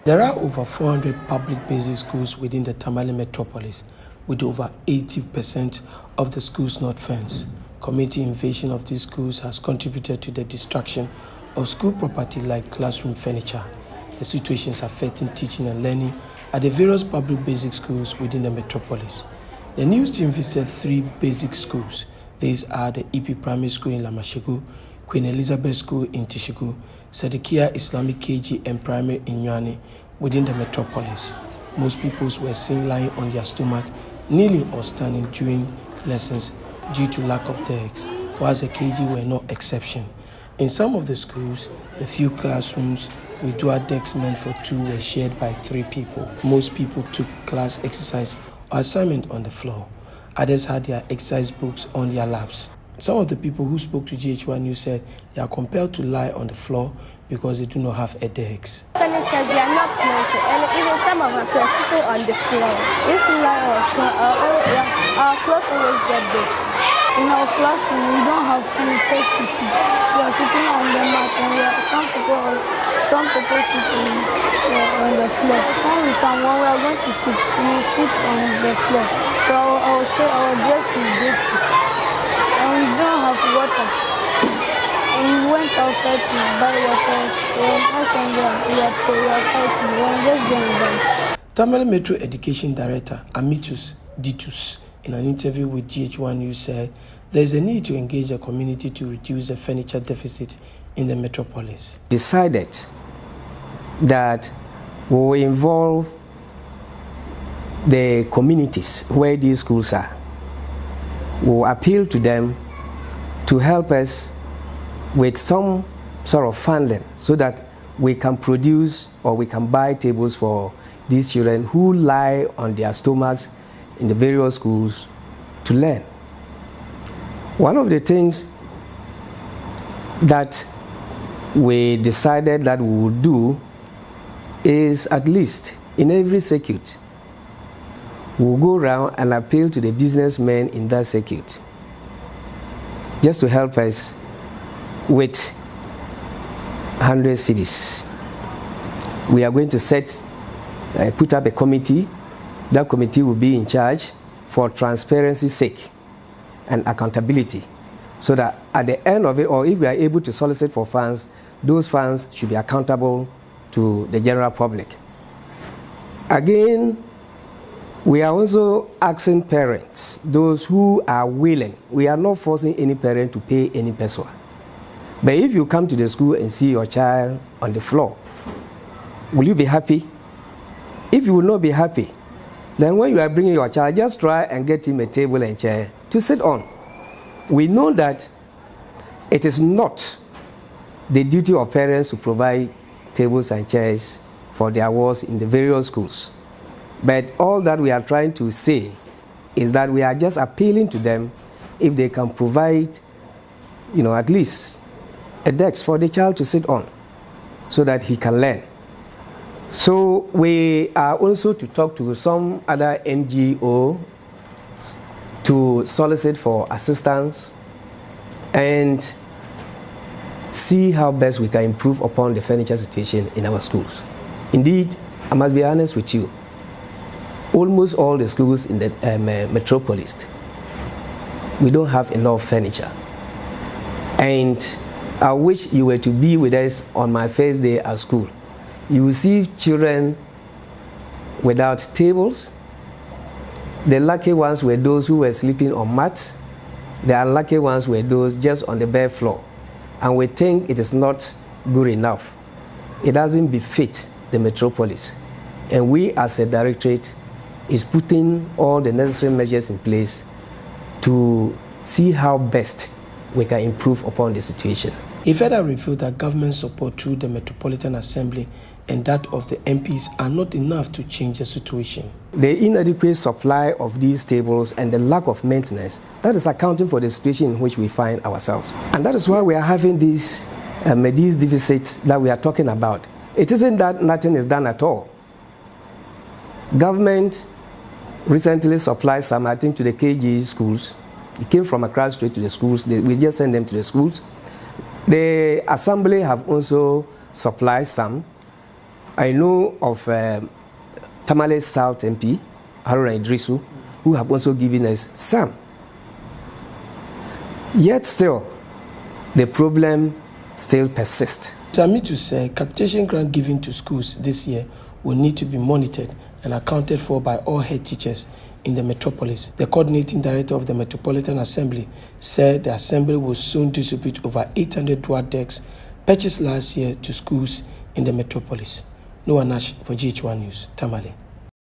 There are over 400 public basic schools within the Tamale Metropolis, with over 80% of the schools not fenced. Community invasion of these schools has contributed to the destruction of school property like classroom furniture. The situation is affecting teaching and learning at the various public basic schools within the metropolis. The news team visited 3 basic schools. These are the EP Primary School in Lamashegu, Queen Elizabeth School in Teshigu, Suadikiya Islamic KG and Primary in Nyohini within the metropolis. Most pupils were seen lying on their stomach, kneeling or standing during lessons due to lack of desks, whilst the KG were no exception. In some of the schools, the few classrooms with dual desks meant for 2 were shared by 3 people. Most people took class exercise or assignment on the floor. Others had their exercise books on their laps. Some of the people who spoke to GH1 News said they are compelled to lie on the floor because they do not have a desk. Furniture, they are not plenty, and even some of us are sitting on the floor. If we lie on the floor, our clothes always get dirty. In our classroom, we don't have furniture to sit. We are sitting on the mat, and some people sitting on the floor. So when we are going to sit, we sit on the floor. So our dress will be dirty. And we don't have water. And we went outside to buy water. We are fighting. We are just going down. Tamale Metro Education Director Amatus Tug-uu, in an interview with GH1 News, said there is a need to engage the community to reduce the furniture deficit in the metropolis. Decided that we will involve the communities where these schools are. We will appeal to them to help us with some sort of funding so that we can produce or we can buy tables for these children who lie on their stomachs in the various schools to learn. One of the things that we decided that we would do is, at least in every circuit, we'll go around and appeal to the businessmen in that circuit just to help us with 100 cedis. We are going to put up a committee. That committee will be in charge for transparency's sake and accountability, so that at the end of it, or if we are able to solicit for funds, those funds should be accountable to the general public. Again, we are also asking parents, those who are willing. We are not forcing any parent to pay any peso. But if you come to the school and see your child on the floor, will you be happy? If you will not be happy, then when you are bringing your child, just try and get him a table and chair to sit on. We know that it is not the duty of parents to provide tables and chairs for their wards in the various schools. But all that we are trying to say is that we are just appealing to them if they can provide, at least a desk for the child to sit on so that he can learn. So we are also to talk to some other NGO to solicit for assistance and see how best we can improve upon the furniture situation in our schools. Indeed, I must be honest with you, almost all the schools in the metropolis, we don't have enough furniture. And I wish you were to be with us on my first day at school. You will see children without tables. The lucky ones were those who were sleeping on mats. The unlucky ones were those just on the bare floor. And we think it is not good enough. It doesn't befit the metropolis. And we as a directorate is putting all the necessary measures in place to see how best we can improve upon the situation. He further revealed that government support through the Metropolitan Assembly and that of the MPs are not enough to change the situation. The inadequate supply of these tables and the lack of maintenance, that is accounting for the situation in which we find ourselves. And that is why we are having these deficits that we are talking about. It isn't that nothing is done at all. Government recently supplied some, I think, to the KG schools. It came from Accra straight to the schools. We just send them to the schools. The assembly have also supplied some. I know of Tamale South MP, Haruna Idrisu, who have also given us some. Yet still, the problem still persists. Amatus said capitation grant given to schools this year will need to be monitored and accounted for by all head teachers in the metropolis. The coordinating director of the Metropolitan Assembly said the assembly will soon distribute over 800 dual decks purchased last year to schools in the metropolis. Noah Nash for GH1 News, Tamale.